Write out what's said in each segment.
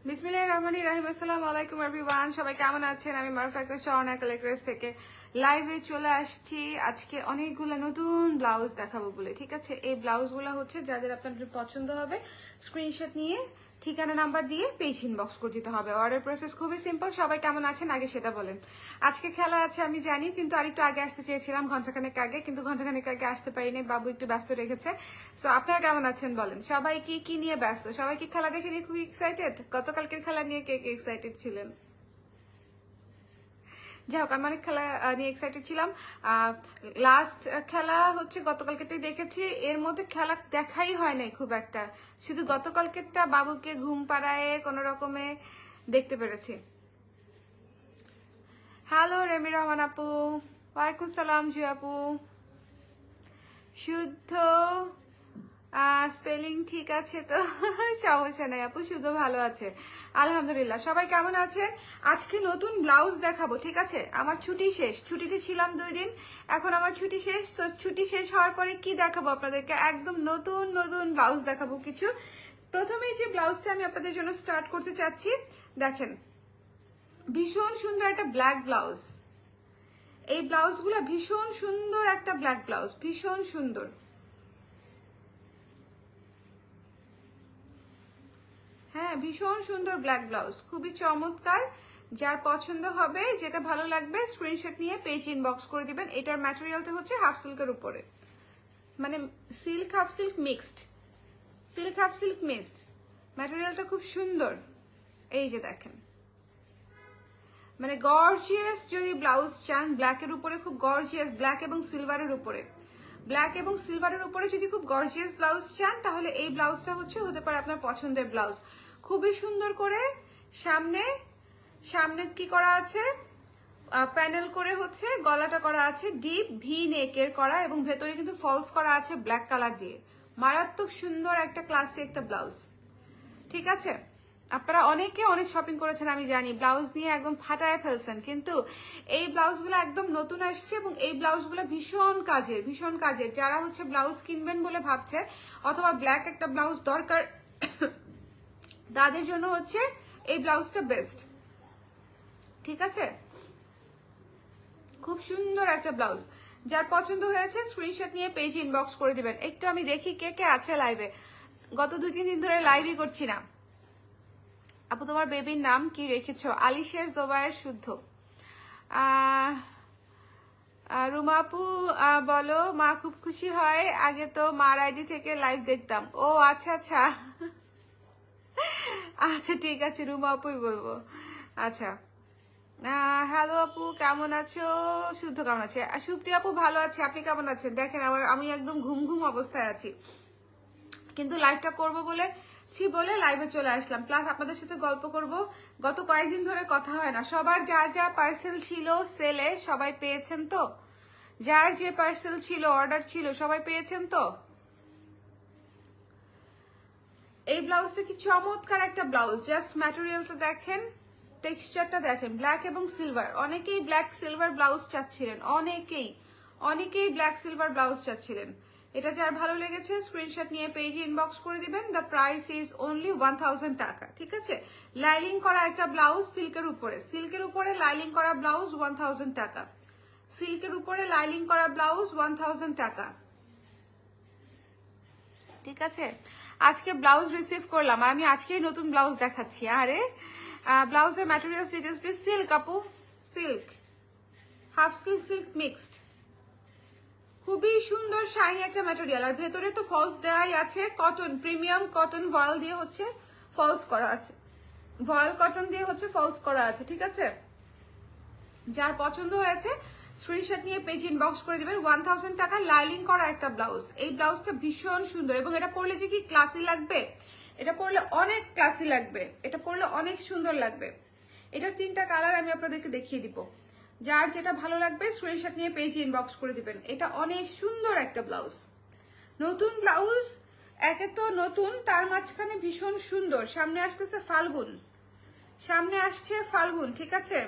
বিসমিল্লাহির রহমানির রহিম। আসসালামু আলাইকুম এভরিওয়ান, সবাই কেমন আছেন? আমি মারুফা আক্তার স্বর্ণা কালেক্টরেস থেকে লাইভে চলে আসছি। আজকে অনেকগুলো নতুন ব্লাউজ দেখাবো বলে, ঠিক আছে? এই ব্লাউজগুলো হচ্ছে যাদের আপনাদের পছন্দ হবে স্ক্রিনশট নিয়ে ঠিকানা নাম্বার দিয়ে পেজ ইনবক্স করে দিতে হবে। অর্ডার প্রসেস খুবই সিম্পল। সবাই কেমন আছেন আগে সেটা বলেন। আজকে খেলা আছে আমি জানি, কিন্তু আরেকটু আগে আসতে চেয়েছিলাম, ঘন্টাখানেক আগে, কিন্তু ঘন্টাখানেক আগে আসতে পারিনি, বাবু একটু ব্যস্ত রেখেছে। সো আপনারা কেমন আছেন বলেন? সবাই কি নিয়ে ব্যস্ত? সবাই কি খেলা দেখে নিয়ে খুবই এক্সাইটেড? গতকালকের খেলা নিয়ে কে কে এক্সাইটেড ছিলেন? যাই হোক, আমি অনেক খেলা নিয়ে এক্সাইটেড ছিলাম। লাস্ট খেলা হচ্ছে গতকালকেটাই দেখেছি, এর মধ্যে খেলা দেখাই হয় নাই খুব একটা, শুধু গতকালকেরটা বাবুকে ঘুম পাড়ায় কোনো রকমে দেখতে পেরেছি। হ্যালো রেমি রহমান আপু, ওয়ালাইকুম সালাম জি আপু। শুদ্ধ স্পেলিং ঠিক আছে তো? সমস্যা নাই আপু, শুদ্ধ ভালো আছে আলহামদুলিল্লাহ। সবাই কেমন আছেন? আজকে নতুন ব্লাউজ দেখাবো, ঠিক আছে? আমার ছুটি শেষ, ছুটিতে ছিলাম 2 দিন, এখন আমার ছুটি শেষ। তো ছুটি শেষ হওয়ার পরে কি দেখাবো আপনাদেরকে? একদম নতুন নতুন ব্লাউজ দেখাবো কিছু। প্রথমেই যে ব্লাউজটা আমি আপনাদের জন্য স্টার্ট করতে চাচ্ছি, দেখেন ভীষণ সুন্দর একটা ব্ল্যাক ব্লাউজ। এই ব্লাউজগুলো ভীষণ সুন্দর একটা ব্ল্যাক ব্লাউজ, ভীষণ সুন্দর। হ্যাঁ, ভীষণ সুন্দর ব্ল্যাক ব্লাউজ, খুবই চমৎকার। যার পছন্দ হবে, যেটা ভালো লাগবে, স্ক্রিনশট নিয়ে পেজ ইনবক্স করে দিবেন। এটার ম্যাটেরিয়ালটা হচ্ছে হাফ সিল্কের উপরে, মানে silk half silk mixed, silk half silk mixed. ম্যাটেরিয়ালটা খুব সুন্দর। এই যে দেখেন, মানে গর্জিয়াস যদি ব্লাউজ চান, ব্ল্যাকের উপরে খুব গর্জিয়াস, ব্ল্যাক এবং সিলভারের উপরে, ব্ল্যাক এবং সিলভারের উপরে যদি খুব গর্জিয়াস ব্লাউজ চান, তাহলে এই ব্লাউজটা হতে পারে আপনার পছন্দের ব্লাউজ। খুবই সুন্দর করে সামনে সামনে কি করা আছে, প্যানেল করে গলাটা করা আছে ডিপ ভি নেকের করা, এবং ভেতরে কিন্তু ফলস করা আছে ব্ল্যাক কালার দিয়ে। মারাত্মক সুন্দর একটা ক্লাসি একটা ব্লাউজ, ঠিক আছে? আপনারা অনেকে অনেক শপিং করেছেন আমি জানি, ব্লাউজ নিয়ে একদম ফাটায় ফেলছেন, কিন্তু এই ব্লাউজগুলো একদম নতুন আসছে, এবং এই ব্লাউজগুলো ভীষণ কাজের, ভীষণ কাজের। যারা ব্লাউজ কিনবেন বলে ভাবছে, অথবা ব্ল্যাক একটা ব্লাউজ দরকার, তাদের জন্য এই ব্লাউজটা বেস্ট, ঠিক আছে? খুব সুন্দর একটা ব্লাউজ। যার পছন্দ হয়েছে স্ক্রিনশট নিয়ে পেজ ইনবক্স করে দিবেন। একটু আমি দেখি কে কে আছে লাইভে। গত 2-3 দিন ধরে লাইভই করছি না। আপু তোমার বেবির নাম কি রেখেছো? আলিশের জোবায়ের শুদ্ধ। রুমা আপু বলো, মা খুব খুশি হয়, আগে তো মার আইডি থেকে লাইভ দেখতাম। ও আচ্ছা আচ্ছা, আচ্ছা ঠিক আছে, রুমা আপুই বলবো। আচ্ছা, হ্যালো আপু কেমন আছো? শুদ্ধ কেমন আছে? সুপ্তি আপু ভালো আছে, আপনি কেমন আছেন? দেখেন আমি একদম ঘুম ঘুম অবস্থায় আছি, কিন্তু লাইভটা করব বলে লাইভে চলে আসলাম, প্লাস আপনাদের সাথে গল্প করব। গত কয়েকদিন ধরে কথা হয় না। সবার যার যা পার্সেল ছিল সেলে, সবাই পেয়েছেন তো? যার যে পার্সেল ছিল, অর্ডার ছিল, সবাই পেয়েছেন তো? এই ব্লাউজটা কি চমৎকার একটা ব্লাউজ। জাস্ট ম্যাটেরিয়ালটা দেখেন, টেক্সচারটা দেখেন, ব্ল্যাক এবং সিলভার। অনেকেই ব্ল্যাক সিলভার ব্লাউজ চাচ্ছিলেন, অনেকেই ব্ল্যাক সিলভার ব্লাউজ চাচ্ছিলেন। এটা যার ভালো লেগেছে স্ক্রিনশট নিয়ে পেজে ইনবক্স করে দিবেন। দ্য প্রাইস ইজ অনলি 1000 টাকা, ঠিক আছে? লাইলিং করা একটা ব্লাউজ সিল্কের উপরে লাইলিং করা ব্লাউজ 1000 টাকা, সিল্কের উপরে লাইলিং করা ব্লাউজ 1000 টাকা, ঠিক আছে? আজকে ব্লাউজ রিসিভ করলাম, আর আমি আজকেই নতুন ব্লাউজ দেখাচ্ছি। আরে ব্লাউজের ম্যাটেরিয়ালস ডিটেইলস প্লিজ। সিল্ক আপু, silk half silk, silk mixed, খুবই সুন্দর শাইনি একটা ম্যাটেরিয়াল। আর ভেতরে তো ফলস দেওয়াই আছে, কটন, প্রিমিয়াম কটন ভয়েল দিয়ে ফলস করা আছে, ভয়েল কটন দিয়ে ফলস করা আছে, ঠিক আছে? যার পছন্দ হয়েছে স্ক্রিনশট নিয়ে পেজ ইনবক্স করে দিবেন। 1000 টাকা লাইলিং করা একটা ব্লাউজ। এই ব্লাউজটা ভীষণ সুন্দর, এবং এটা পরলে যে কি ক্লাসি লাগবে, এটা পরলে অনেক ক্লাসি লাগবে, এটা পরলে অনেক সুন্দর লাগবে। এটার 3টা কালার আমি আপনাদেরকে দেখিয়ে দিব। যার যেটা ভালো লাগবে স্ক্রিনশট নিয়ে পেজ ইনবক্স করে দিবেন। এটা অনেক সুন্দর একটা ব্লাউজ, নতুন ব্লাউজ, একে তো নতুন, তার মাঝখানে ভীষণ সুন্দর। সামনে আসতেছে ফাল্গুন, সামনে আসছে ফাল্গুন, ঠিক আছে?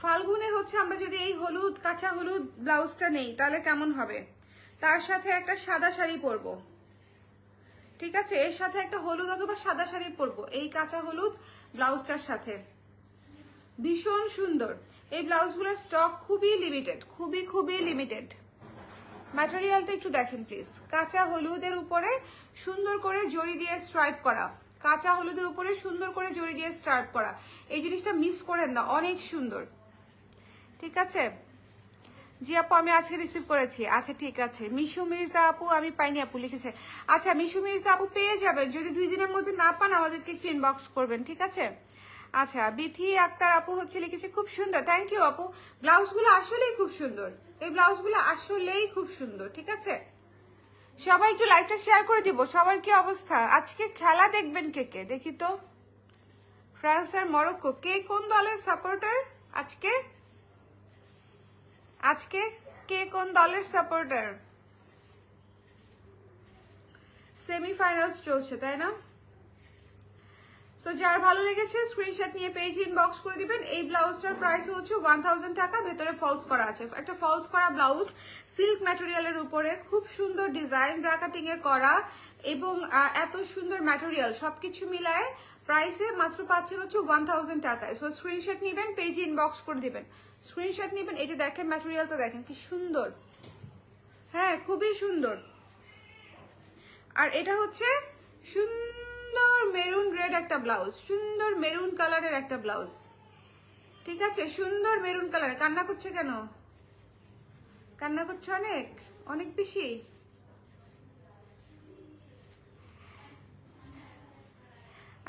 ফাল্গুনে আমরা যদি এই হলুদ, কাঁচা হলুদ ব্লাউজটা নেই, তাহলে কেমন হবে? তার সাথে একটা সাদা শাড়ি পরবো, ঠিক আছে, এর সাথে একটা হলুদ অথবা সাদা শাড়ি পরবো, এই কাঁচা হলুদ ব্লাউজটার সাথে। ভীষণ সুন্দর। এই ব্লাউজগুলোর স্টক খুবই লিমিটেড, খুবই খুবই লিমিটেড। ম্যাটেরিয়ালটা একটু দেখেন প্লিজ। কাঁচা হলুদের উপরে সুন্দর করে জড়ি দিয়ে স্ট্রাইপ করা, কাঁচা হলুদের উপরে সুন্দর করে জড়ি দিয়ে স্ট্রাইপ করা। এই জিনিসটা মিস করেন না, অনেক সুন্দর। ঠিক আছে জি আপু, আমি আজকে রিসিভ করেছি। আচ্ছা ঠিক আছে। মিশু মির্জা আপু, আমি পাইনি আপু লিখেছে। আচ্ছা মিশু মির্জা আপু পেয়ে যাবেন, যদি 2 দিনের মধ্যে না পান আমাদেরকে একটু ইনবক্স করবেন, ঠিক আছে। আচ্ছা বিথি আক্তার আপু হচ্ছে লিখেছে খুব সুন্দর, থ্যাংক ইউ আপু। ব্লাউজগুলো আসলেই খুব সুন্দর, এই ব্লাউজগুলো আসলেই খুব সুন্দর। ঠিক আছে, সবাই একটু লাইভটা শেয়ার করে দিব। সবার কি অবস্থা? আজকে খেলা দেখবেন কে কে, দেখি তো। ফ্রান্স আর মরক্কো, কে কোন দলের সাপোর্টার আজকে? আজকে কে কোন দলের সাপোর্টার? সেমিফাইনালস চলছে তাই না? সো যার ভালো লেগেছে স্ক্রিনশট নিয়ে পেজ ইনবক্স করে দিবেন। এই ব্লাউজটার প্রাইস হচ্ছে 1000 টাকা, ভেতরে ফলস করা আছে। একটা ফলস করা ব্লাউজ, সিল্ক ম্যাটেরিয়ালের উপরে খুব সুন্দর ডিজাইন ব্র্যাকেটিং এ করা, এবং এত সুন্দর ম্যাটেরিয়াল সবকিছু মিলায় প্রাইসে মাত্র পাচ্ছেন হচ্ছে 1000 টাকায়। সো স্ক্রিনশট নিবেন, পেজ ইনবক্স করে দিবেন। স্ক্রিনশট নিবেন। এই যে দেখেন ম্যাটেরিয়ালটা দেখেন কি সুন্দর, হ্যাঁ খুবই সুন্দর। আর এটা হচ্ছে সুন্দর মেরুন রেড একটা ব্লাউজ, সুন্দর মেরুন কালারের একটা ব্লাউজ। ঠিক আছে, সুন্দর মেরুন কালার। কান্না করছে কেন? কান্না করছে অনেক অনেক বেশি।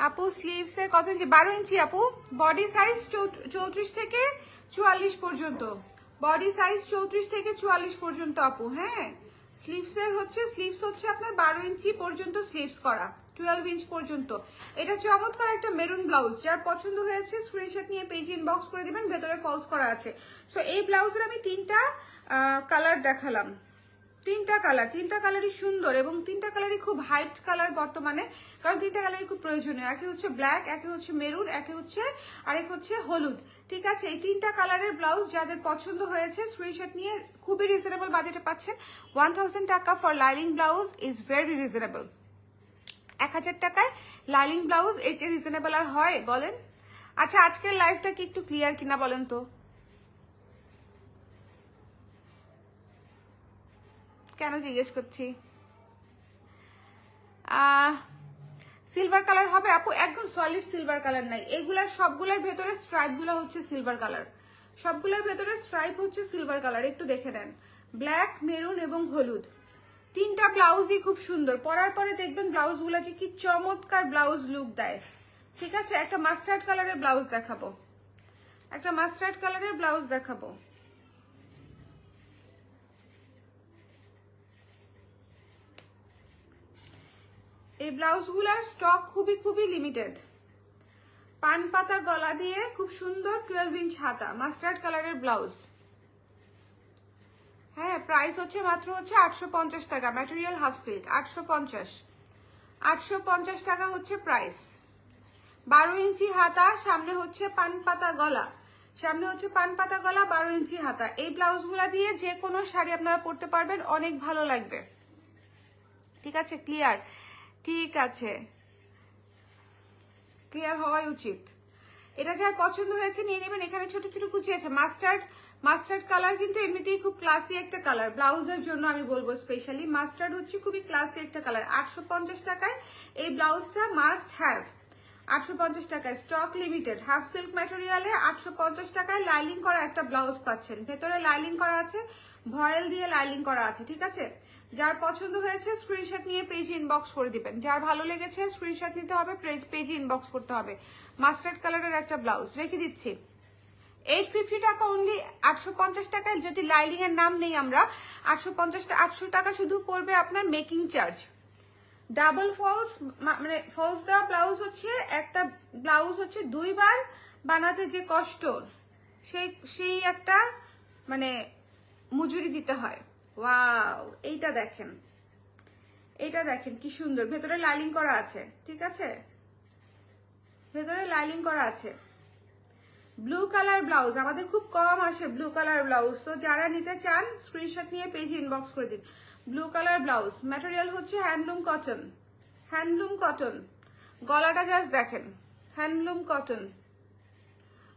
আপু স্লিভস এর কত ইঞ্চি? 12 ইঞ্চি আপু। বডি সাইজ 34 থেকে 44 পর্যন্ত, বডি সাইজ 34 থেকে 44 পর্যন্ত আপু। হ্যাঁ স্লিভস হচ্ছে আপনার 12 ইঞ্চি পর্যন্ত স্লিভস করা, 12 ইঞ্চ পর্যন্ত। এটা চমৎকার একটা মেরুন ব্লাউজ, যার পছন্দ হয়েছে স্ক্রিনশট নিয়ে পেজ ইনবক্স করে দিবেন, ভেতরে ফলস করা আছে। সো এই ব্লাউজের আমি 3টা কালার দেখালাম, 3টা কালারই সুন্দর, এবং 3টা কালারই খুব হাইট কালার বর্তমানে, কারণ 3টা কালারই খুব প্রয়োজনীয়। একে হচ্ছে ব্ল্যাক, একে হচ্ছে মেরুন, আরেক হচ্ছে হলুদ। ঠিক আছে, এই 3টা কালারের ব্লাউজ যাদের পছন্দ হয়েছে স্ক্রিনশট নিয়ে, খুবই রিজনেবল বাজেটে পাচ্ছেন। 1000 টাকা for লাইলিং blouse is very reasonable. 1000 টাকায় লাইলিং ব্লাউজ, এর চেয়ে রিজনেবল আর হয় বলেন? আচ্ছা আজকের লাইভটা কি একটু ক্লিয়ার কিনা বলেন তো? কেন জিজ্ঞেস করছি? সিলভার কালার হবে আপু? একদম সলিড সিলভার কালার নাই, এগুলার সবগুলোর ভেতরে স্ট্রাইপ গুলো হচ্ছে সিলভার কালার, সবগুলোর ভেতরে স্ট্রাইপ হচ্ছে সিলভার কালার। একটু দেখে নেন, ব্ল্যাক, মেরুন এবং হলুদ। 3টা ব্লাউজই খুব সুন্দর, পরার পরে দেখবেন ব্লাউজগুলো যে কি চমৎকার ব্লাউজ লুক দেয়। ঠিক আছে, একটা মাস্টার্ড কালারের ব্লাউজ দেখাবো, একটা মাস্টার্ড কালারের ব্লাউজ দেখাবো। এই ব্লাউজগুলোর স্টক খুবই খুবই লিমিটেড। পান পাতা গলা দিয়ে খুব সুন্দর 12 ইঞ্চ হাতা, মাস্টার্ড কালারের ব্লাউজ। হ্যাঁ প্রাইস হচ্ছে মাত্র হচ্ছে 850 টাকা, ম্যাটেরিয়াল হাফ সিল্ক। 850 টাকা হচ্ছে প্রাইস। 12 ইঞ্চি হাতা, সামনে হচ্ছে পান পাতা গলা, 12 ইঞ্চি হাতা। এই ব্লাউজগুলা দিয়ে যে কোনো শাড়ি আপনারা পরতে পারবেন, অনেক ভালো লাগবে। ঠিক আছে, ক্লিয়ার? ঠিক আছে, ক্লিয়ার হওয়াই উচিত। এটা যার পছন্দ হয়েছে নিয়ে নেবেন। এখানে ছোট ছোট কুচি আছে। মাস্টার্ড কালার কিন্তু এমনিতেই খুব ক্লাসি একটা কালার, ব্লাউজের জন্য আমি বলবো স্পেশালি মাস্টার্ড হচ্ছে খুবই ক্লাসি একটা কালার। 850 টাকায় এই ব্লাউজটা মাস্ট হ্যাভ। 850 টাকায়, স্টক লিমিটেড, হাফ সিল্ক ম্যাটেরিয়ালে 850 টাকায় লাইলিং করা একটা ব্লাউজ পাচ্ছেন। ভেতরে লাইলিং করা আছে, ভয়েল দিয়ে লাইলিং করা আছে। ঠিক আছে, যার পছন্দ হয়েছে স্ক্রিনশট নিয়ে পেজে ইনবক্স করে দিবেন। যার ভালো লেগেছে স্ক্রিনশট নিতে হবে, পেজে ইনবক্স করতে হবে। মাস্টার্ড কালারের একটা ব্লাউজ রেখে দিচ্ছি 850 টাকা অনলি। 850 টাকায় যদি লাইলিং এর নাম নেই আমরা, 800 টাকা শুধু পড়বে আপনার মেকিং চার্জ। ডাবল ফলস মানে ফলস দেওয়া ব্লাউজ হচ্ছে, একটা ব্লাউজ হচ্ছে 2 বার বানাতে যে কষ্ট, সেই একটা মানে মজুরি দিতে হয়। ওয়াও, এইটা দেখেন, এইটা দেখেন কি সুন্দর, ভেতরে লাইলিং করা আছে। ঠিক আছে, ভেতরে লাইলিং করা আছে। ব্লু কালার ব্লাউজ আমাদের খুব কম আসে, ব্লু কালার ব্লাউজ। তো যারা নিতে চান স্ক্রিনশট নিয়ে পেজে ইনবক্স করে দিন। ব্লু কালার ব্লাউজ, ম্যাটেরিয়াল হচ্ছে হ্যান্ডলুম কটন, হ্যান্ডলুম কটন, গলাটা জাস্ট দেখেন, হ্যান্ডলুম কটন,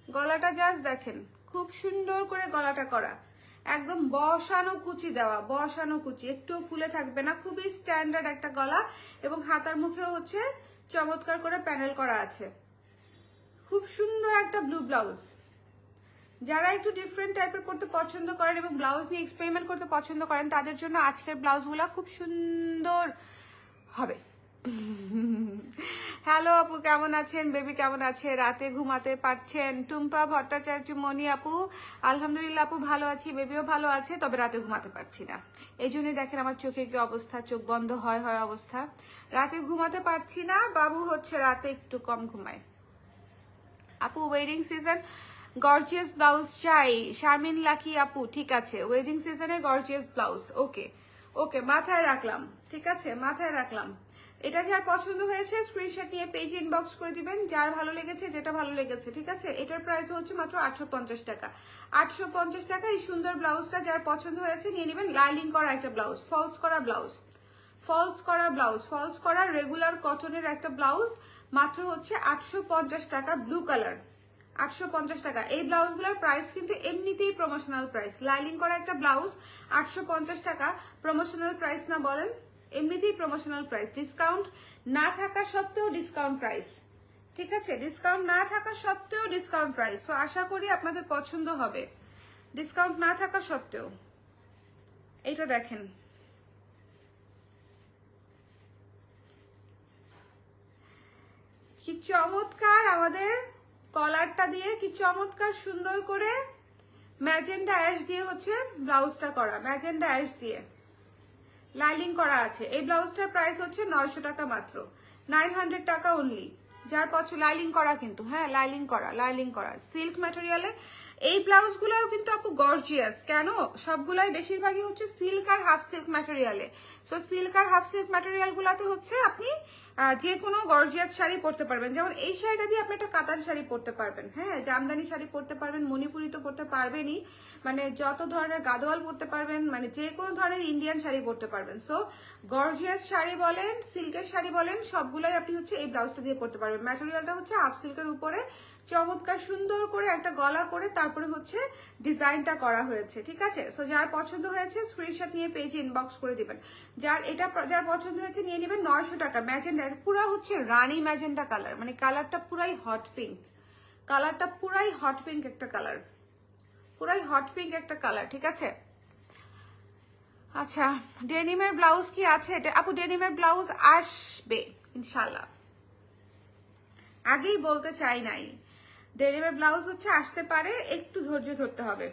গলাটা জাস্ট দেখেন, খুব সুন্দর করে গলাটা করা, একদম বসানো কুচি দেওয়া, বসানো কুচি, একটু ফুলে থাকবে না, খুবই স্ট্যান্ডার্ড একটা গলা এবং হাতার মুখেও হচ্ছে চমৎকার করে প্যানেল করা আছে। খুব সুন্দর একটা ব্লু ব্লাউজ। যারা একটু ডিফারেন্ট টাইপের করতে পছন্দ করেন এবং ব্লাউজ নিয়ে এক্সপেরিমেন্ট করতে পছন্দ করেন তাদের জন্য আজকের ব্লাউজগুলো খুব সুন্দর হবে। হ্যালো আপু, কেমন আছেন? বেবি কেমন আছে? রাতে ঘুমাতে পারছেন? টুম্পা ভট্টাচার্য মনি আপু, আলহামদুলিল্লাহ আপু ভালো আছি, বেবিও ভালো আছে, তবে রাতে ঘুমাতে পারছি না। এই জন্যই দেখেন আমার চোখের কি অবস্থা, চোখ বন্ধ হয় অবস্থা। রাতে ঘুমাতে পারছি না, বাবু হচ্ছে রাতে একটু কম ঘুমায়। আপু ওয়েডিং সিজন গর্জিয়াস ব্লাউজ চাই, শারমিন লাকি আপু, ঠিক আছে ওয়েডিং সিজনে গর্জিয়াস ব্লাউজ, ওকে ওকে মাথায় রাখলাম, ঠিক আছে মাথায় রাখলাম। এটা যার পছন্দ হয়েছে স্ক্রিনশট নিয়ে পেজে ইনবক্স করে দিবেন, যার ভালো লেগেছে, যেটা ভালো লেগেছে, ঠিক আছে। এটার প্রাইস হচ্ছে মাত্র 850 টাকা, 850 টাকা। এই সুন্দর ব্লাউজটা যার পছন্দ হয়েছে নিয়ে নেবেন। লাইলিং করা একটা ব্লাউজ, ফলস করা ব্লাউজ, ফলস করা ব্লাউজ, ফলস করা রেগুলার কটনের একটা ব্লাউজ, মাত্র হচ্ছে 850 টাকা, ব্লু কালার, 850 টাকা। এই ব্লাউজগুলোর প্রাইস কিন্তু এমনিতেই প্রমোশনাল প্রাইস। লাইলিং করা একটা ব্লাউজ 850 টাকা, প্রমোশনাল প্রাইস না বলেন? এমনিতেই প্রমোশনাল প্রাইস, ডিসকাউন্ট না থাকা সত্ত্বেও ডিসকাউন্ট প্রাইস, ঠিক আছে। ডিসকাউন্ট না থাকা সত্ত্বেও ডিসকাউন্ট প্রাইস। তো আশা করি আপনাদের পছন্দ হবে ডিসকাউন্ট না থাকা সত্ত্বেও। এইটা দেখেন, কি চমৎকার আমাদের কলারটা দিয়ে, কি চমৎকার সুন্দর করে ম্যাজেন্ডা অ্যাশ দিয়ে হচ্ছে ব্লাউজটা করা, ম্যাজেন্ডা অ্যাশ দিয়ে লাইলিং করা আছে। এই ব্লাউজটার প্রাইস হচ্ছে 900 টাকা মাত্র, 900 টাকা অনলি। যার পছন্দ, লাইলিং করা কিন্তু, হ্যাঁ লাইলিং করা, লাইলিং করা সিল্ক ম্যাটেরিয়ালে। এই ব্লাউজগুলোও কিন্তু আপু গর্জিয়াস, কেন সবগুলাই বেশিরভাগই হচ্ছে সিল্ক আর হাফ সিল্ক ম্যাটেরিয়ালে। সো সিল্ক আর হাফ সিল্ক ম্যাটেরিয়াল গুলাতে হচ্ছে আপনি যে কোনো গর্জিয়াস শাড়ি পরতে পারবেন। যেমন এই শাড়িটা দিয়ে আপনি একটা কাতান শাড়ি পরতে পারবেন, হ্যাঁ জামদানি শাড়ি পরতে পারবেন, মণিপুরি তো পরতে পারবেনই, মানে যত ধরনের গাদোয়াল পরতে পারবেন, মানে যে কোনো ধরনের ইন্ডিয়ান শাড়ি পরতে পারবেন। সো গর্জিয়াস শাড়ি বলেন, সিল্কের শাড়ি বলেন, সবগুলাই আপনি হচ্ছে এই ব্লাউজটা দিয়ে পরতে পারবেন। ম্যাটেরিয়ালটা হচ্ছে হাফ সিল্কের উপরে চমৎকার সুন্দর করে একটা গলা করে তারপরে হচ্ছে ডিজাইনটা করা হয়েছে, ঠিক আছে। সো যার পছন্দ হয়েছে স্ক্রিনশট নিয়ে পেজে ইনবক্স করে দিবেন। যার পছন্দ হয়েছে নিয়ে নেবেন। 900 টাকা, ম্যাজেন্ডা, পুরা হচ্ছে রানী ম্যাজেন্ডা কালার, মানে কালারটা পুরাই হট পিঙ্ক, কালারটা পুরাই হট পিঙ্ক একটা কালার, পুরাই হট পিঙ্ক একটা কালার, ঠিক আছে। আচ্ছা ডেনিমের ব্লাউজ কি আছে? আপু ডেনিমের ব্লাউজ আসবে ইনশাল্লাহ, আগেই বলতে চাই নাই, ডেনিমের ব্লাউজ হচ্ছে আসতে পারে, একটু ধৈর্য ধরতে হবে।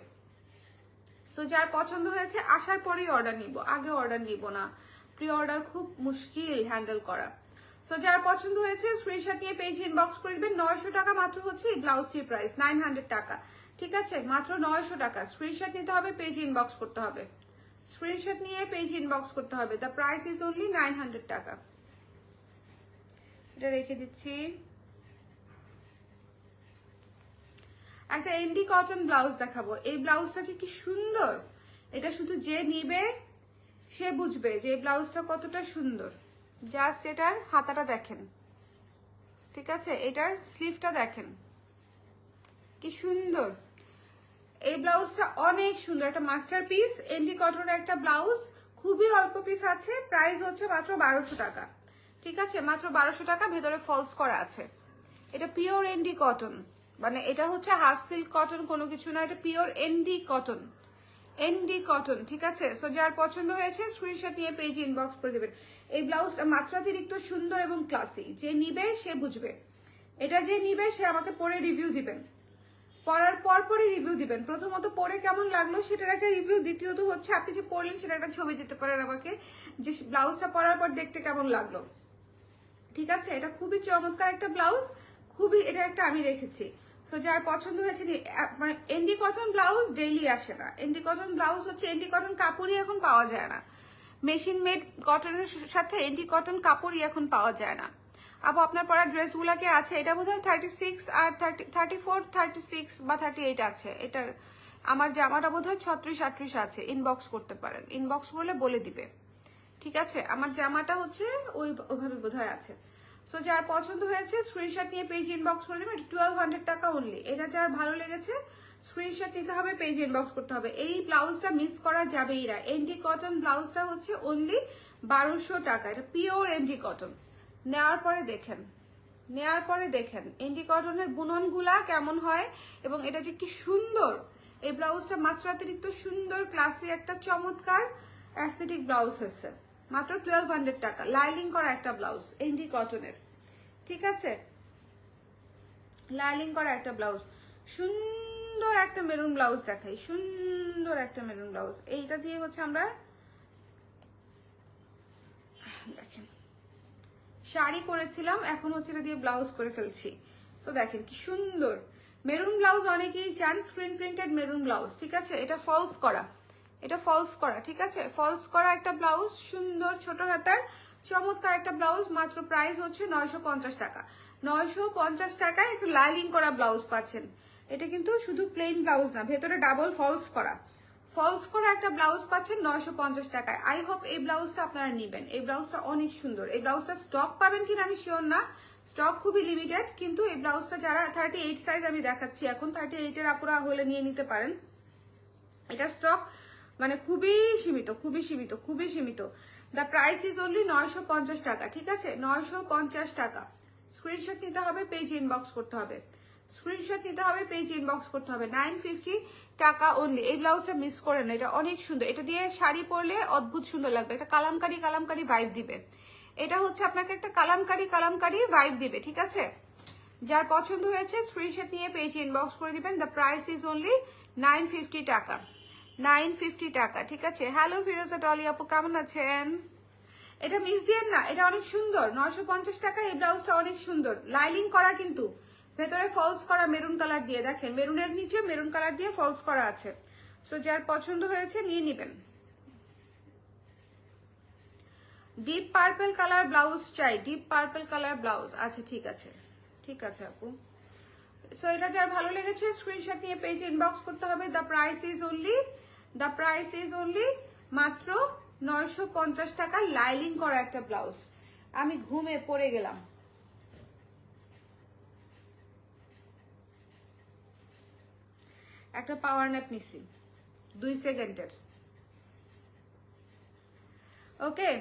সো যার পছন্দ হয়েছে আসার পরেই অর্ডার নিব, আগে অর্ডার নিব না, প্রি অর্ডার খুব মুশকিল হ্যান্ডেল করা। সো যার পছন্দ হয়েছে স্ক্রিনশট নিয়ে পেজে ইনবক্স করে দিবেন। 900 টাকা মাত্র হচ্ছে এই ব্লাউজটির প্রাইস, 900 টাকা, ঠিক আছে মাত্র 900 টাকা। স্ক্রিনশট নিতে হবে, পেজে ইনবক্স করতে হবে, স্ক্রিনশট নিয়ে পেজে ইনবক্স করতে হবে। দ্য প্রাইস ইজ অনলি 900 টাকা। এটা রেখে দিচ্ছি। একটা এন্ডি কটন ব্লাউজ দেখাবো। এই ব্লাউজটা যে কি সুন্দর, এটা শুধু যে নিবে সে বুঝবে যে এই ব্লাউজটা কতটা সুন্দর। জাস্ট এটার হাতাটা দেখেন, ঠিক আছে, এটার স্লিভটা দেখেন কি সুন্দর। এই ব্লাউজটা অনেক সুন্দর, একটা মাস্টারপিস এন্ডি কটনের একটা ব্লাউজ, খুবই অল্প পিস আছে, প্রাইস হচ্ছে মাত্র 1200 টাকা, ঠিক আছে মাত্র 1200 টাকা। ভেতরে ফলস করা আছে। এটা পিওর এন্ডি কটন, মানে এটা হচ্ছে হাফ সিল্ক কটন কোনো কিছু না, এটা পিওর এন্ডি কটন, এন্ডি কটন, ঠিক আছে। সো যার পছন্দ হয়েছে স্ক্রিনশট নিয়ে পেজে ইনবক্স করে দেবেন। এই ব্লাউজটা মাত্রাতিরিক্ত সুন্দর এবং ক্লাসি, যে নিবে সে বুঝবে, এটা যে নিবে সে আমাকে পরে রিভিউ দিবেন, পরার পরপরই রিভিউ দিবেন। প্রথমত পরে কেমন লাগলো সেটার একটা রিভিউ, দ্বিতীয়ত হচ্ছে আপনি যে পরলেন সেটা একটা ছবি দিতে পারেন আমাকে, যে ব্লাউজটা পরার পর দেখতে কেমন লাগলো, ঠিক আছে। এটা খুবই চমৎকার একটা ব্লাউজ, খুবই, এটা একটা আমি রেখেছি। সো যার পছন্দ হয়েছে, মানে এন্ডি কটন ব্লাউজ ডেইলি আসে না, এন্ডি কটন ব্লাউজ হচ্ছে, এন্ডি কটন কাপড়ই এখন পাওয়া যায় না, মেশিন মেড কটনের সাথে এন্ডি কটন কাপড়ই এখন পাওয়া যায় না। আপু আপনার পরা ড্রেসগুলোকে আছে, এটা বোধহয় 36 আর 34, 36 বা 38 আছে। এটার আমার জামাটা বোধহয় 36, 38 আছে। ইনবক্স করতে পারেন, ইনবক্স করলে বলে দিবে, ঠিক আছে, আমার জামাটা হচ্ছে ওইভাবে বোধহয় আছে। সো যার পছন্দ হয়েছে স্ক্রিনশট নিয়ে পেজ ইনবক্স করে দেবেন। 1200 টাকা অনলি। এটা যার ভালো লেগেছে স্ক্রিনশট নিতে হবে, পেজ ইনবক্স করতে হবে। এই ব্লাউজটা মিস করা যাবেই না। এমডি কটন ব্লাউজটা হচ্ছে অনলি 1200 টাকা। এটা পিওর এমডি কটন। নেওয়ার পরে দেখেন এমডি কটনের বুননগুলা কেমন হয় এবং এটা যে কি সুন্দর। এই ব্লাউজটা মাত্রাতিরিক্ত সুন্দর, ক্লাসি একটা চমৎকার অ্যাস্থেটিক ব্লাউজ হয়েছে। মাত্র 1200 টাকা। লাইলিং করা একটা ব্লাউজ এমডি কটনের। ঠিক আছে, লাইলিং করা একটা ব্লাউজ। সুন্দর একটা মেরুন ব্লাউজ দেখাই, সুন্দর একটা মেরুন ব্লাউজ। এইটা দিয়ে হচ্ছে আমরা দেখেন শাড়ি করেছিলাম, এখন হচ্ছে এটা দিয়ে ব্লাউজ করে ফেলছি। সো দেখেন কি সুন্দর মেরুন ব্লাউজ। অনেকেই চান স্ক্রিন প্রিন্টেড মেরুন ব্লাউজ। ঠিক আছে, এটা ফলস করা, এটা ফলস করা। ঠিক আছে, ফলস করা একটা ব্লাউজ, সুন্দর ছোট হাতার চমৎকার একটা ব্লাউজ। মাত্র প্রাইস হচ্ছে 950 টাকা। 950 টাকায় একটা লাইলিং করা ব্লাউজ পাচ্ছেন। এটা কিন্তু শুধু প্লেন ব্লাউজ না, ভেতরে ডাবল ফলস করা একটা ব্লাউজ পাচ্ছেন 950 টাকায়। আই হোপ এই ব্লাউজটা আপনারা নেবেন। এই ব্লাউজটা অনেক সুন্দর। এই ব্লাউজটা স্টক পাবেন কিনা আমি শিওর না, স্টক খুবই লিমিটেড। কিন্তু এই ব্লাউজটা যারা 38 সাইজ আমি দেখাচ্ছি এখন, 38-এর আপুরা হলে নিয়ে নিতে পারেন। এটা স্টক মানে খুবই সীমিত, খুবই সীমিত, খুবই সীমিত। দ্য প্রাইস ইজ অনলি 950 টাকা। ঠিক আছে, 950 টাকা। স্ক্রিনশট নিতে হবে, পেজ ইনবক্স করতে হবে। স্ক্রিনশট নিতে হবে, পেজ ইনবক্স করতে হবে। 950 টাকা অনলি। এই ব্লাউজটা মিস করেন না, এটা অনেক সুন্দর। এটা দিয়ে শাড়ি পরলে অদ্ভুত সুন্দর লাগবে। এটা কালামকারি ভাইব দিবে। এটা হচ্ছে আপনাকে একটা কালামকারি ভাইব দিবে। ঠিক আছে, যার পছন্দ হয়েছে স্ক্রিনশট নিয়ে পেজ ইনবক্স করে দিবেন। দ্য প্রাইস ইজ অনলি 950 টাকা। 950 টাকা। ঠিক আছে, হ্যালো ফিরোজা ডলি আপু, কেমন আছেন? এটা মিস দিয়েন না, এটা অনেক সুন্দর। 950 টাকা। এই ব্লাউজটা অনেক সুন্দর, লাইলিং করা, কিন্তু ভেতরে ফলস করা মেরুন কালার দিয়ে। দেখেন মেরুনের নিচে মেরুন কালার দিয়ে ফলস করা আছে। সো যার পছন্দ হয়েছে নিয়ে নেবেন। ডিপ পার্পল কালার ব্লাউজ চাই, ডিপ পার্পল কালার ব্লাউজ। আচ্ছা ঠিক আছে, ঠিক আছে আপু। সো এটা যার ভালো লেগেছে স্ক্রিনশট নিয়ে পেজ ইনবক্স করতে হবে। দ্য প্রাইস ইজ অনলি মাত্র 950 টাকা। লাইলিং করা একটা ব্লাউজ। আমি ঘুমে পড়ে গেলাম। একটা পাওয়ার ন্যাপ নিছি 2 সেকেন্ডের। ওকে,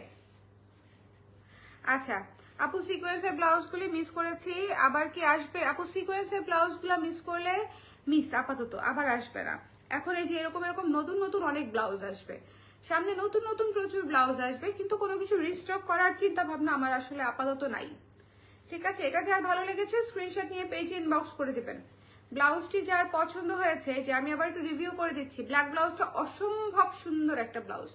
আচ্ছা আপু সিকোয়েন্সের ব্লাউজগুলি মিস করেছি, আবার কি আসবে? আপু সিকোয়েন্সের ব্লাউজগুলো মিস করলে আপাতত আবার আসবে না। এখন এই যে এরকম নতুন অনেক ব্লাউজ আসবে সামনে, নতুন প্রচুর ব্লাউজ আসবে, কিন্তু কোনো কিছু রিস্টক করার চিন্তা ভাবনা আমার আসলে আপাতত নাই। ঠিক আছে, এটা যার ভালো লেগেছে স্ক্রিনশট নিয়ে পেজে ইনবক্স করে দিবেন। ব্লাউজটি যার পছন্দ হয়েছে, যে আমি আবার একটু রিভিউ করে দিচ্ছি, ব্ল্যাক ব্লাউজটা অসম্ভব সুন্দর একটা ব্লাউজ।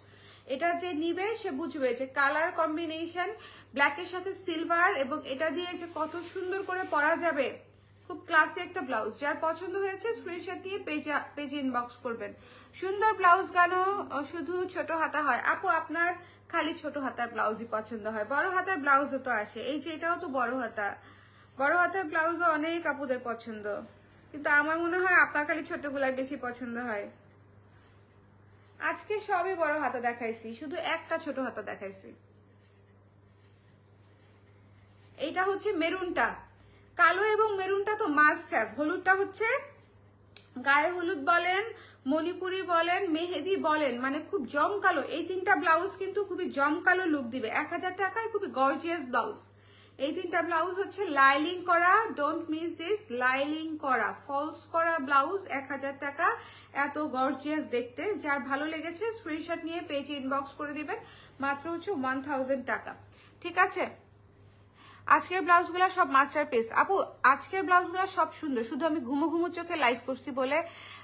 এটা যে নিবে সে বুঝবে যে কালার কম্বিনেশন ব্ল্যাকের সাথে সিলভার, এবং এটা দিয়ে যে কত সুন্দর করে পরা যাবে। খুব ক্লাসি একটা ব্লাউজ। যার পছন্দ হয়েছে স্ক্রিনশট দিয়ে পেজে ইনবক্স করবেন। সুন্দর ব্লাউজ কেন শুধু ছোট হাতা হয়? আপু আপনার খালি ছোট হাতার ব্লাউজই পছন্দ হয়, বড় হাতার ব্লাউজও তো আসে। এই যে এটাও তো বড় হাতার ব্লাউজও অনেক আপুদের পছন্দ, কিন্তু আমার মনে হয় আপনার খালি ছোটগুলাই বেশি পছন্দ হয়। আজকে সবই বড় হাতা দেখাইছি, শুধু একটা ছোট হাতা দেখাইছি। এইটা হচ্ছে মেরুনটা, কালো এবং মেরুনটা তো মাস্ট হ্যাভ। হলুদটা হচ্ছে গায়ে হলুদ বলেন, মণিপুরি বলেন, মেহেদি বলেন, মানে খুব জমকালো। এই তিনটা ব্লাউজ কিন্তু খুবই জমকালো লুক দিবে। 1000 টাকায় খুবই গর্জিয়াস ব্লাউজ। এই তিনটা ব্লাউজ হচ্ছে লাইলিং করা, ডোন্ট মিস দিস, লাইলিং করা ফলস করা ব্লাউজ, 1000 টাকা। এত গর্জিয়াস দেখতে। যার ভালো লেগেছে স্ক্রিনশট নিয়ে পেজে ইনবক্স করে দিবেন। মাত্র হচ্ছে 1000 টাকা। ঠিক আছে, আজকের ব্লাউজগুলো সব মাস্টারপিস আপু। আজকের ব্লাউজগুলো সব সুন্দর, শুধু আমি ঘুমো চোখে লাইভ করছি বলে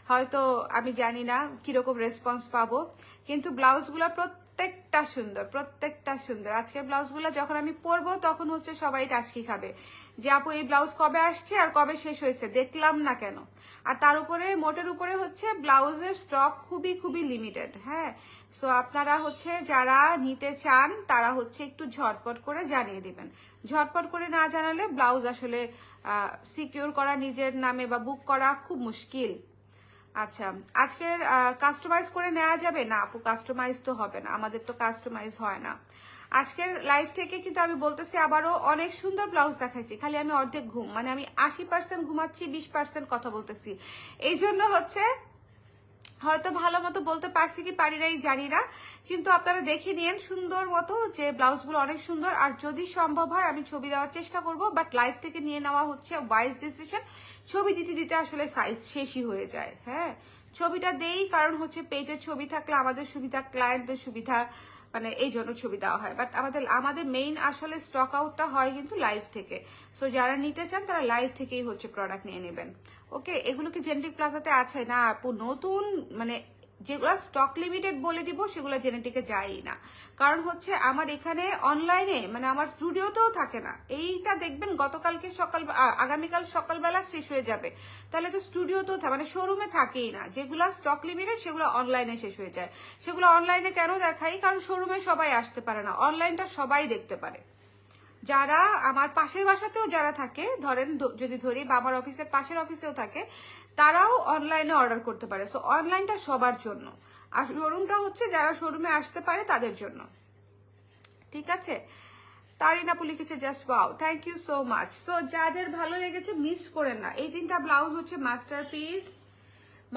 হয়তো আমি জানি না কিরকম রেসপন্স পাবো, কিন্তু ব্লাউজগুলো প্রত্যেকটা সুন্দর। আজকের ব্লাউজগুলো যখন আমি পরবো তখন হচ্ছে সবাই টাচকি খাবে যে আপু এই ব্লাউজ কবে আসছে আর কবে শেষ হয়েছে, দেখলাম না কেন। আর তার উপরে মোটের উপরে হচ্ছে ব্লাউজের স্টক খুবই লিমিটেড। হ্যাঁ, সো আপনারা হচ্ছে যারা নিতে চান তারা হচ্ছে একটু ঝটপট করে জানিয়ে দিবেন। ঝটপট করে না জানালে ব্লাউজ আসলে সিকিউর করা নিজের নামে বা বুক করা খুব মুশকিল। আচ্ছা, আজকের কাস্টমাইজ করে নেওয়া যাবে না আপু? কাস্টমাইজ তো হবে না, আমাদের তো কাস্টমাইজ হয় না। আজকের লাইভ থেকে কিন্তু আমি বলতেছি আবারও, অনেক সুন্দর ব্লাউজ দেখাইছি, খালি আমি অর্ধেক ঘুম, মানে আমি 80% ঘুমাচ্ছি, 20% কথা বলতেছি। এই জন্য হচ্ছে হয়তো ভালো মতো বলতে পারছি কি পারি নাই জানি না, কিন্তু আপনারা দেখে নিন সুন্দর মতো যে ব্লাউজগুলো অনেক সুন্দর। আর যদি সম্ভব হয় আমি ছবি দেওয়ার চেষ্টা করব, বাট লাইভ থেকে নিয়ে নেওয়া হচ্ছে ওয়াইজ ডিসিশন। ছবি দিতে দিতে আসলে সাইজ শেষই হয়ে যায়। হ্যাঁ, ছবিটা দেই কারণ হচ্ছে পেজে ছবি থাকলে আমাদের সুবিধা, ক্লায়েন্টদের সুবিধা, মানে এই জন্য ছবি দেওয়া হয়। বাট আমাদের মেইন আসলে স্টক আউটটা হয় কিন্তু লাইভ থেকে। সো যারা নিতে চান তারা লাইভ থেকেই হচ্ছে প্রোডাক্ট নিয়ে নেবেন। ওকে, এগুলো কি জেনেটিক প্লাজাতে আছে না আপু? নতুন মানে যেগুলো স্টক লিমিটেড বলে দিব সেগুলো জেনেটিকে যায়ই না, কারণ হচ্ছে আমার এখানে অনলাইনে মানে আমার স্টুডিওতেও থাকে না। এইটা দেখবেন গতকালকে আগামীকাল সকালবেলা শেষ হয়ে যাবে, তাহলে তো স্টুডিওতেও মানে শোরুমে থাকেই না। যেগুলো স্টক লিমিটেড সেগুলো অনলাইনে শেষ হয়ে যায়। সেগুলো অনলাইনে কেন দেখাই? কারণ শোরুমে সবাই আসতে পারে না, অনলাইনটা সবাই দেখতে পারে। যারা আমার পাশের বাসাতেও যারা থাকে, ধরেন যদি ধরি বাবার অফিসের পাশের অফিসেও থাকে, তারাও অনলাইনে অর্ডার করতে পারে। সো অনলাইনটা সবার জন্য, আর শোরুমটা হচ্ছে যারা শোরুমে আসতে পারে তাদের জন্য। ঠিক আছে, তারিনা আপু লিখেছে just wow, thank you so much. So যাদের ভালো লেগেছে মিস করেন না। এই তিনটা ব্লাউজ হচ্ছে মাস্টারপিস।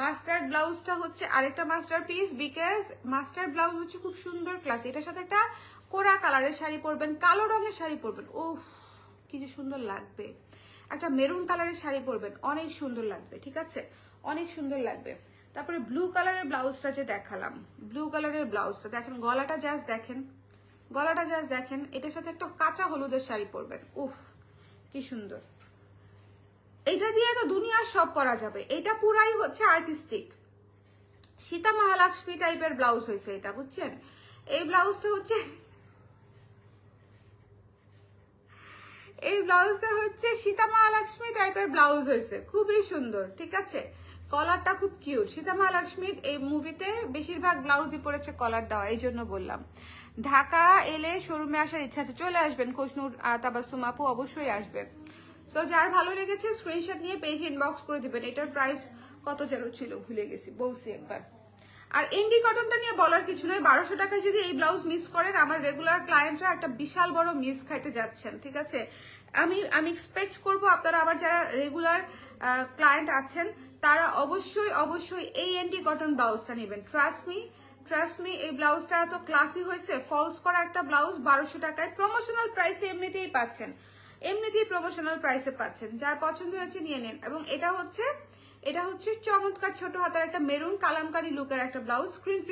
মাস্টার্ড ব্লাউজটা হচ্ছে আরেকটা মাস্টারপিস, বিকজ মাস্টার্ড ব্লাউজ হচ্ছে খুব সুন্দর ক্লাস। এটার সাথে একটা কোরা কালারের শাড়ি পরবেন, কালো রঙের শাড়ি পরবেন, ওহ কি যে সুন্দর লাগবে। একটা মেরুন কালারের শাড়ি পরবেন, অনেক সুন্দর লাগবে। ঠিক আছে, অনেক সুন্দর লাগবে। তারপরে ব্লু কালারের ব্লাউজটা যে দেখালাম, ব্লু কালারের ব্লাউজটা দেখেন, গলাটা জাস্ট দেখেন, গলাটা জাস্ট দেখেন। এটার সাথে একটা কাঁচা হলুদের শাড়ি পরবেন, উফ কি সুন্দর। এটা দিয়ে তো দুনিয়ার সব করা যাবে। এটা পুরাই হচ্ছে আর্টিস্টিক, সীতা মহালক্ষ্মী টাইপের ব্লাউজ হয়েছে এটা, বুঝছেন? এই ব্লাউজটা হচ্ছে, এই ব্লাউজটা হচ্ছে সীতা মহালক্ষ্মী টাইপের ব্লাউজ হয়েছে, খুবই সুন্দর। ঠিক আছে, কলারটা খুব কিউট। সীতা মহালক্ষ্মীর এই মুভিতে বেশিরভাগ ব্লাউজই পড়েছে কলার দেওয়া, এই জন্য বললাম। ঢাকা এলে শোরুমে আসার ইচ্ছা আছে, চলে আসবেন। খোশনুর তাবাসসুম আপু অবশ্যই আসবেন। সো যার ভালো লেগেছে স্ক্রিনশট নিয়ে পেজে ইনবক্স করে দিবেন। এটার প্রাইস কত যেন ছিল ভুলে গেছি, বলছি একবার। আর এন্ডি কটনটা নিয়ে বলার কিছু নয়, 1200 টাকায় যদি এই ব্লাউজ মিস করেন, আমার রেগুলার ক্লায়েন্টরা একটা বিশাল বড় মিস খাইতে যাচ্ছেন। ঠিক আছে, আমি এক্সপেক্ট করব আপনারা আবার যারা রেগুলার ক্লায়েন্ট আছেন তারা অবশ্যই অবশ্যই এই এন্ডি কটন ব্লাউজটা নেবেন। ট্রাস্ট মি, এই ব্লাউজটা এত ক্লাসি হয়েছে, ফলস করা একটা ব্লাউজ 1200 টাকায় প্রমোশনাল প্রাইসে এমনিতেই পাচ্ছেন, এমনিতেই প্রমোশনাল প্রাইসে পাচ্ছেন। যার পছন্দ হয়েছে নিয়ে নেন। এবং এটা হচ্ছে চমৎকার ছোট হাতার একটা মেরুন কালামকারী লুকের একটা ব্লাউজ, স্ক্রিন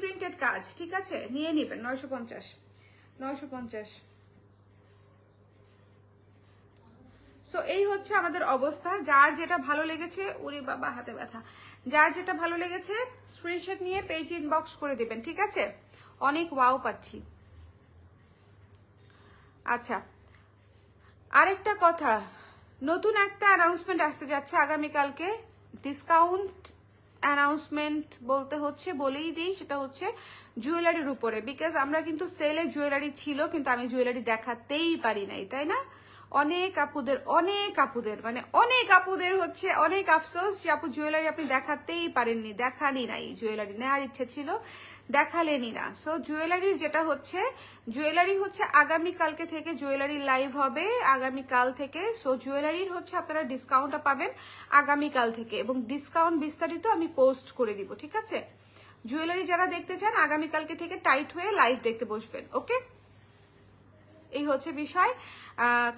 প্রিন্টেড কাজ। ঠিক আছে, নিয়ে নেবেন। 950। সো এই হচ্ছে আমাদের অবস্থা। যার যেটা ভালো লেগেছে, ওরে বাবা হাতে ব্যথা, যার যেটা ভালো লেগেছে স্ক্রিনশট নিয়ে পেজ ইনবক্স করে দিবেন। ঠিক আছে, অনেক ওয়াও পাচ্ছি। আচ্ছা, আরেকটা কথা, নতুন একটা অ্যানাউন্সমেন্ট আসতে যাচ্ছে আগামীকালকে। ডিসকাউন্ট অ্যানাউন্সমেন্ট বলতে হচ্ছে, বলেই দিই, সেটা হচ্ছে জুয়েলারির উপরে। বিকজ আমরা কিন্তু সেলে জুয়েলারি ছিল, কিন্তু আমি জুয়েলারি দেখাতেই পারি নাই, তাই না? অনেক আপুদের মানে অনেক আপুদের হচ্ছে অনেক আফসোস যে আপু জুয়েলারি আপনি দেখাতেই পারেননি, দেখানি নাই। জুয়েলারি নেওয়ার ইচ্ছে ছিল, দেখালেনই না। সো জুয়েলারি হচ্ছে আগামীকালকে থেকে জুয়েলারি লাইভ হবে, আগামীকাল থেকে। সো জুয়েলারির হচ্ছে আপনারা ডিসকাউন্টটা পাবেন আগামীকাল থেকে, এবং ডিসকাউন্ট বিস্তারিত আমি পোস্ট করে দিব। ঠিক আছে, জুয়েলারি যারা দেখতে চান আগামীকালকে থেকে টাইট হয়ে লাইভ দেখতে বসবেন। ওকে, এই হচ্ছে বিষয়।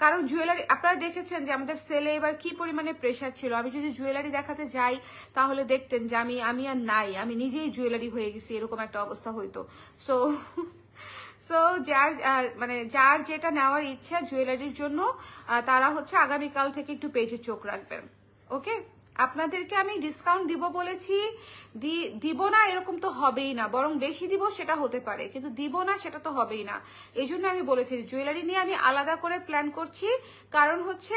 কারণ জুয়েলারি আপনারা দেখেছেন যে আমাদের সেলে এবার কি পরিমাণে প্রেশার ছিল। আমি যদি জুয়েলারি দেখাতে যাই তাহলে দেখতেন যে আমি আর নাই, আমি নিজেই জুয়েলারি হয়ে গেছি, এরকম একটা অবস্থা হইতো। সো যার যেটা নেওয়ার ইচ্ছা জুয়েলারির জন্য, তারা হচ্ছে আগামীকাল থেকে একটু পেজে চোখ রাখবেন। ওকে, আপনাদেরকে আমি ডিসকাউন্ট দিব বলেছি, দিব না এরকম তো হবেই না, বরং বেশি দিব সেটা হতে পারে, কিন্তু দিব না সেটা তো হবেই না। এই জন্য আমি বলেছি জুয়েলারি নিয়ে আমি আলাদা করে প্ল্যান করছি। কারণ হচ্ছে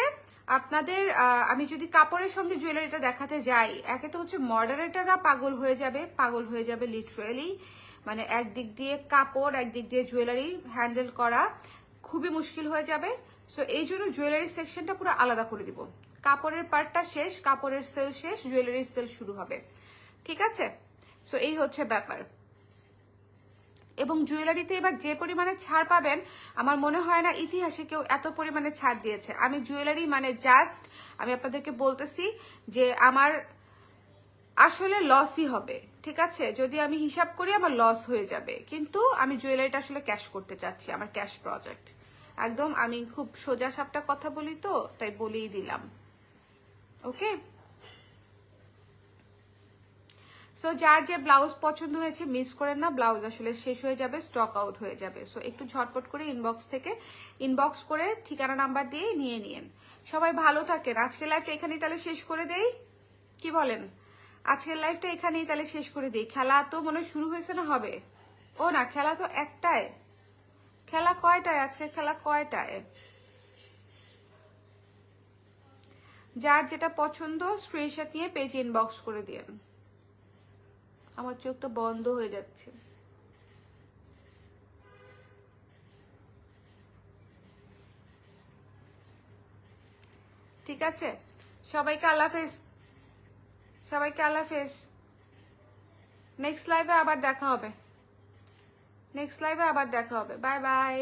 আপনাদের আমি যদি কাপড়ের সঙ্গে জুয়েলারিটা দেখাতে যাই, একে তো হচ্ছে মডারেটাররা পাগল হয়ে যাবে লিটারেলি। মানে একদিক দিয়ে কাপড়, একদিক দিয়ে জুয়েলারি হ্যান্ডেল করা খুবই মুশকিল হয়ে যাবে। সো এই জন্য জুয়েলারি সেকশনটা পুরো আলাদা করে দিব। কাপড়ের পার্টটা শেষ, কাপড়ের সেল শেষ, জুয়েলারির সেল শুরু হবে, ঠিক আছে? সো এই হচ্ছে ব্যাপার। এবং জুয়েলারিতে এবার যে পরিমাণে ছাড় পাবেন, আমার মনে হয় না ইতিহাসে কেউ এত পরিমাণে ছাড় দিয়েছে। আমি জুয়েলারি মানে জাস্ট আমি আপনাদেরকে বলতেছি যে আমার আসলে লসই হবে, ঠিক আছে? যদি আমি হিসাব করি আমার লস হয়ে যাবে, কিন্তু আমি জুয়েলারিটা আসলে ক্যাশ করতে চাচ্ছি, আমার ক্যাশ প্রজেক্ট একদম। আমি খুব সোজা সাপটা কথা বলি তো, তাই বলেই দিলাম, ওকে? সো যার যে ব্লাউজ পছন্দ হয়েছে মিস করেন না, ব্লাউজ আসলে শেষ হয়ে যাবে, স্টক আউট হয়ে যাবে। সো একটু ঝটপট করে ইনবক্স থেকে ইনবক্স করে ঠিকানা নাম্বার দিয়ে নিয়ে নিন। সবাই ভালো থাকেন। আজকের লাইভটা এখানেই তাহলে শেষ করে দেই, কি বলেন? আজকের লাইভটা এখানেই তাহলে শেষ করে দিই। খেলা তো মনে হয় শুরু হয়েছে না হবে? ও না, খেলা তো একটায়। খেলা কয়টায় আজকে? খেলা কয়টায়? যার যেটা পছন্দ স্ক্রিনশট নিয়ে পেজে ইনবক্স করে দিন। আমার চোখটা বন্ধ হয়ে যাচ্ছে। ঠিক আছে, সবাইকে আল্লাহ হাফেজ, সবাইকে আল্লাহ হাফেজ। নেক্সট লাইভে আবার দেখা হবে, নেক্সট লাইভে আবার দেখা হবে। Bye bye.